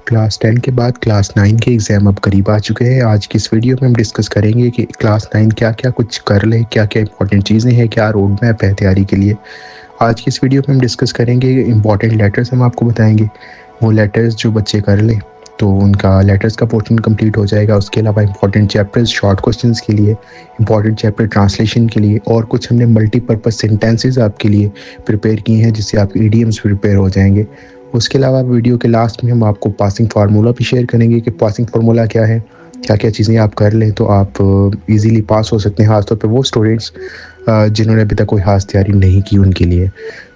Class 10 के बाद class 9 के एग्ज़ाम अब करीब आ चुके हैं। आज की इस वीडियो में हम डिस्कस करेंगे कि क्लास 9 क्या-क्या कुछ कर ले, क्या-क्या इंपॉर्टेंट चीज़ें हैं, क्या रोड मैप है तैयारी के लिए। आज की इस वीडियो में हम डिस्कस करेंगे इंपॉर्टेंट लेटर्स हम आपको बताएँगे। वो लेटर्स जो बच्चे कर लें तो उनका लेटर्स का पोर्शन कंप्लीट हो जाएगा। उसके अलावा इंपॉर्टेंट चैप्टर्स शॉर्ट क्वेश्चंस के लिए, इंपॉर्टेंट चैप्टर ट्रांसलेशन के लिए और कुछ हमने मल्टीपर्पज़ सेंटेंसेस आपके लिए प्रिपेयर किए हैं जिससे आपके ईडीएम्स प्रिपेयर हो जाएंगे। उसके अलावा वीडियो के लास्ट में हम आपको पासिंग फार्मूला भी शेयर करेंगे कि पासिंग फार्मूला क्या है, क्या-क्या चीज़ें आप कर लें तो आप इजीली पास हो सकते हैं, खासतौर पे वो स्टूडेंट्स जिन्होंने अभी तक कोई खास तैयारी नहीं की उनके लिए।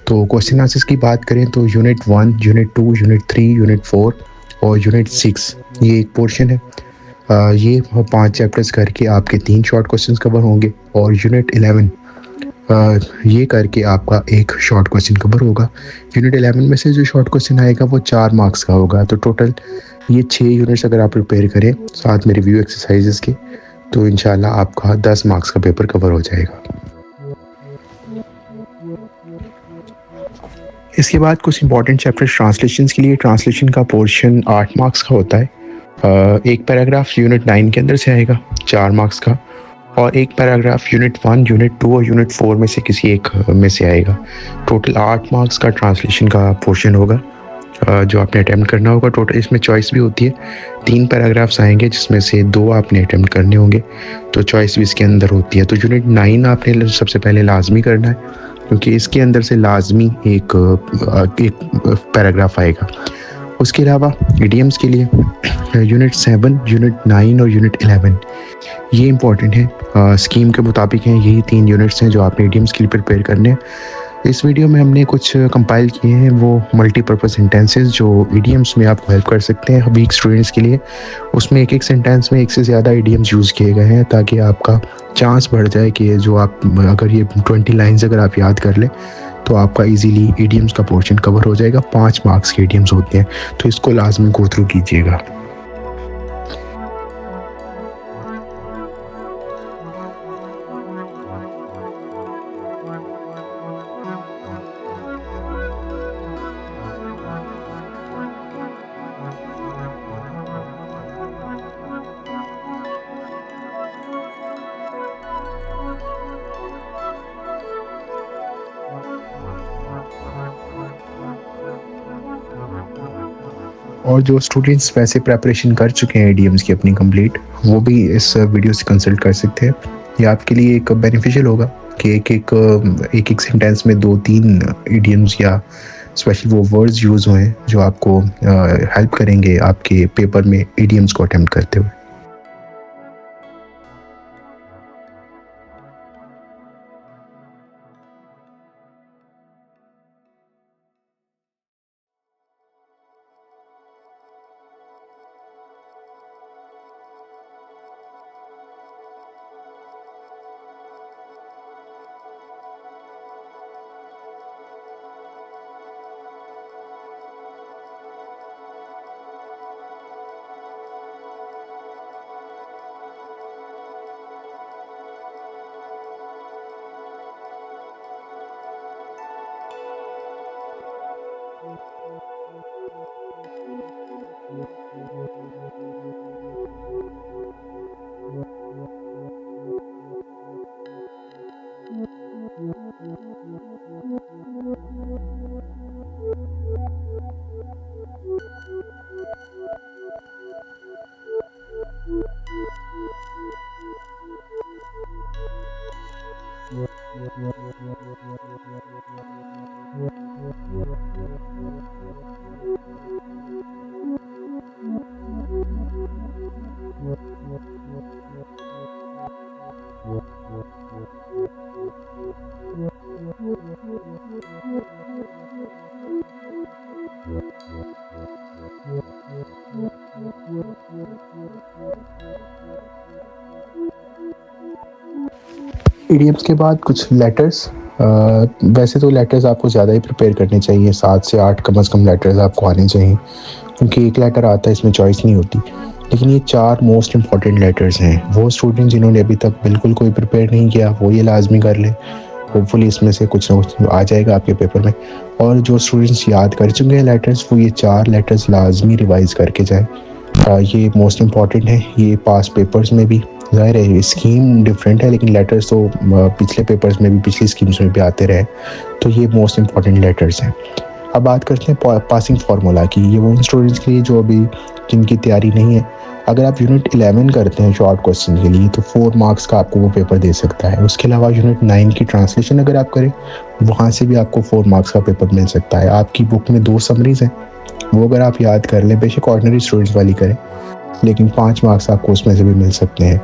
तो क्वेश्चन आंसर्स की बात करें तो यूनिट 1, यूनिट 2, यूनिट 3, यूनिट 4 और यूनिट 6 ये एक पोर्शन है। ये 5 चैप्टर्स करके आपके 3 शॉर्ट क्वेश्चंस कवर होंगे और यूनिट 11 ये करके आपका एक शॉर्ट क्वेश्चन कवर होगा। यूनिट 11 में से जो शॉर्ट क्वेश्चन आएगा वो 4 मार्क्स का होगा। तो टोटल ये 6 यूनिट्स अगर आप प्रिपेयर करें साथ में रिव्यू एक्सरसाइजेस के तो इंशाल्लाह आपका 10 मार्क्स का पेपर कवर हो जाएगा। इसके बाद कुछ इंपॉर्टेंट चैप्टर ट्रांसलेशन के लिए। ट्रांसलेशन का पोर्शन 8 मार्क्स का होता है। एक पैराग्राफ यूनिट 9 के अंदर से आएगा 4 मार्क्स का और एक पैराग्राफ यूनिट 1, यूनिट 2 और यूनिट 4 में से किसी एक में से आएगा। टोटल 8 मार्क्स का ट्रांसलेशन का पोर्शन होगा जो आपने अटैम्प्ट करना होगा। टोटल इसमें चॉइस भी होती है। 3 पैराग्राफ्स आएंगे जिसमें से 2 आपने अटैम्प्ट करने होंगे, तो चॉइस भी इसके अंदर होती है। तो यूनिट 9 आपने सबसे पहले लाजमी करना है क्योंकि इसके अंदर से लाजमी एक पैराग्राफ आएगा। उसके अलावा इडियम्स के लिए यूनिट 7, यूनिट 9 और यूनिट 11 ये इंपॉर्टेंट है। स्कीम के मुताबिक हैं, यही 3 यूनिट्स हैं जो आपने इडियम्स के लिए प्रिपेयर करने हैं। इस वीडियो में हमने कुछ कंपाइल किए हैं वो मल्टीपर्पज़ सेंटेंसेस जो इडियम्स में आपको हेल्प कर सकते हैं वीक स्टूडेंट्स के लिए। उसमें एक सेंटेंस में एक से ज़्यादा इडियम्स यूज़ किए गए हैं ताकि आपका चांस बढ़ जाए कि जो आप अगर ये 20 लाइन्स अगर आप याद कर लें तो आपका इजीली इडियम्स का पोर्शन कवर हो जाएगा। 5 मार्क्स के इडियम्स होते हैं तो इसको लाजमी गो थ्रू कीजिएगा। और जो स्टूडेंट्स वैसे प्रेपरेशन कर चुके हैं इडियम्स की अपनी कंप्लीट, वो भी इस वीडियो से कंसल्ट कर सकते हैं। ये आपके लिए एक बेनिफिशियल होगा कि एक सेंटेंस में 2-3 इडियम्स या स्पेशल वो वर्ड्स यूज़ हुए हैं जो आपको हेल्प करेंगे आपके पेपर में इडियम्स को अटेम्प्ट करते हुए। इडियम्स के बाद कुछ लेटर्स। वैसे तो लेटर्स आपको ज़्यादा ही प्रिपेयर करने चाहिए, 7 से 8 कम से कम लेटर्स आपको आने चाहिए क्योंकि एक लेटर आता है इसमें चॉइस नहीं होती। लेकिन ये 4 मोस्ट इंपॉर्टेंट लेटर्स हैं। वो स्टूडेंट जिन्होंने अभी तक बिल्कुल कोई प्रिपेयर नहीं किया वो ये लाजमी कर लें। होपफुली इसमें से कुछ ना कुछ आ जाएगा आपके पेपर में। और जो स्टूडेंट्स याद कर चुके हैं लेटर्स, वो ये 4 लेटर्स लाजमी रिवाइज़ करके जाएँ। ये मोस्ट इम्पॉर्टेंट है। ये पास पेपर्स में भी ज़ाहिर है स्कीम डिफरेंट है, लेकिन लेटर्स तो पिछले पेपर्स में भी, पिछली स्कीम्स में भी आते रहे, तो ये मोस्ट इम्पॉर्टेंट लेटर्स हैं। अब बात करते हैं पासिंग फार्मूला की। ये वो उन स्टूडेंट्स के लिए जो अभी जिनकी तैयारी नहीं है, अगर आप यूनिट 11 करते हैं शॉर्ट क्वेश्चन के लिए तो 4 मार्क्स का आपको वो पेपर दे सकता है। उसके अलावा यूनिट 9 की ट्रांसलेशन अगर आप करें, वहाँ से भी आपको 4 मार्क्स का पेपर मिल सकता है। आपकी बुक में 2 समरीज हैं, वो अगर आप याद कर लें, बेशक ऑर्डिनरी स्टूडेंट्स वाली करें, लेकिन 5 मार्क्स आपको उसमें से भी मिल सकते हैं।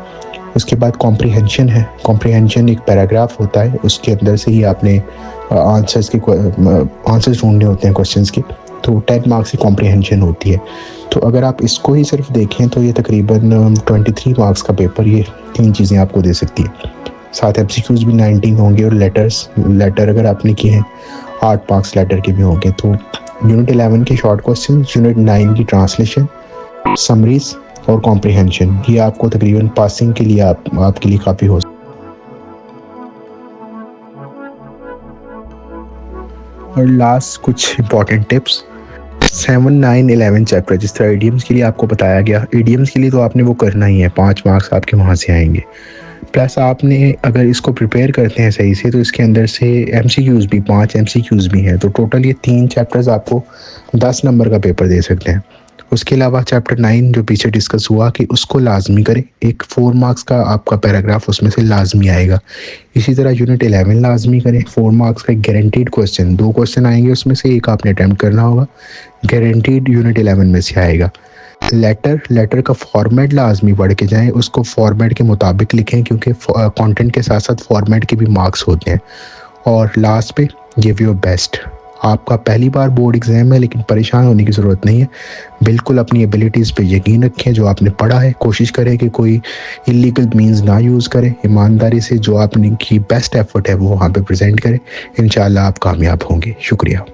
उसके बाद कॉम्प्रिहेंशन है। कॉम्प्रिहेंशन एक पैराग्राफ होता है, उसके अंदर से ही आपने आंसर्स ढूंढने होते हैं क्वेश्चंस के, तो 10 मार्क्स की कॉम्प्रिहेंशन होती है। तो अगर आप इसको ही सिर्फ देखें तो ये तकरीबन 23 मार्क्स का पेपर, ये 3 चीज़ें आपको दे सकती है। साथ एमसीक्यूज भी 19 होंगे, और लेटर अगर आपने किए हैं 8 मार्क्स लेटर के भी होंगे। तो यूनिट 11 के शॉर्ट क्वेश्चन, यूनिट 9 की ट्रांसलेशन, समरीज और कॉम्प्रिहेंशन, ये आपको तकरीबन पासिंग के लिए आपके लिए काफ़ी हो। और लास्ट कुछ इंपॉर्टेंट टिप्स। 7, 9, 11 चैप्टर जिस तरह इडियम्स के लिए आपको बताया गया, इडियम्स के लिए तो आपने वो करना ही है, 5 मार्क्स आपके वहाँ से आएंगे। प्लस आपने अगर इसको प्रिपेयर करते हैं सही से, तो इसके अंदर से एमसीक्यूज़ भी 5 एमसीक्यूज़ भी हैं, तो टोटल ये 3 चैप्टर्स आपको 10 नंबर का पेपर दे सकते हैं। उसके अलावा चैप्टर 9 जो पीछे डिस्कस हुआ कि उसको लाजमी करें, एक 4 मार्क्स का आपका पैराग्राफ उसमें से लाजमी आएगा। इसी तरह यूनिट 11 लाजमी करें, 4 मार्क्स का गारंटीड क्वेश्चन, 2 क्वेश्चन आएंगे उसमें से, एक आपने अटैम्प्ट करना होगा, गारंटीड यूनिट 11 में से आएगा। लेटर का फॉर्मेट लाजमी पढ़ के जाएं, उसको फॉर्मेट के मुताबिक लिखें, क्योंकि कंटेंट के साथ साथ फॉर्मेट के भी मार्क्स होते हैं। और लास्ट पे गिव योर बेस्ट। आपका पहली बार बोर्ड एग्ज़ाम है, लेकिन परेशान होने की ज़रूरत नहीं है। बिल्कुल अपनी एबिलिटीज़ पे यकीन रखें, जो आपने पढ़ा है कोशिश करें कि कोई इलीगल मींस ना यूज़ करें, ईमानदारी से जो आपने की बेस्ट एफर्ट है वो वहाँ पे प्रेजेंट करें। इंशाल्लाह आप कामयाब होंगे। शुक्रिया।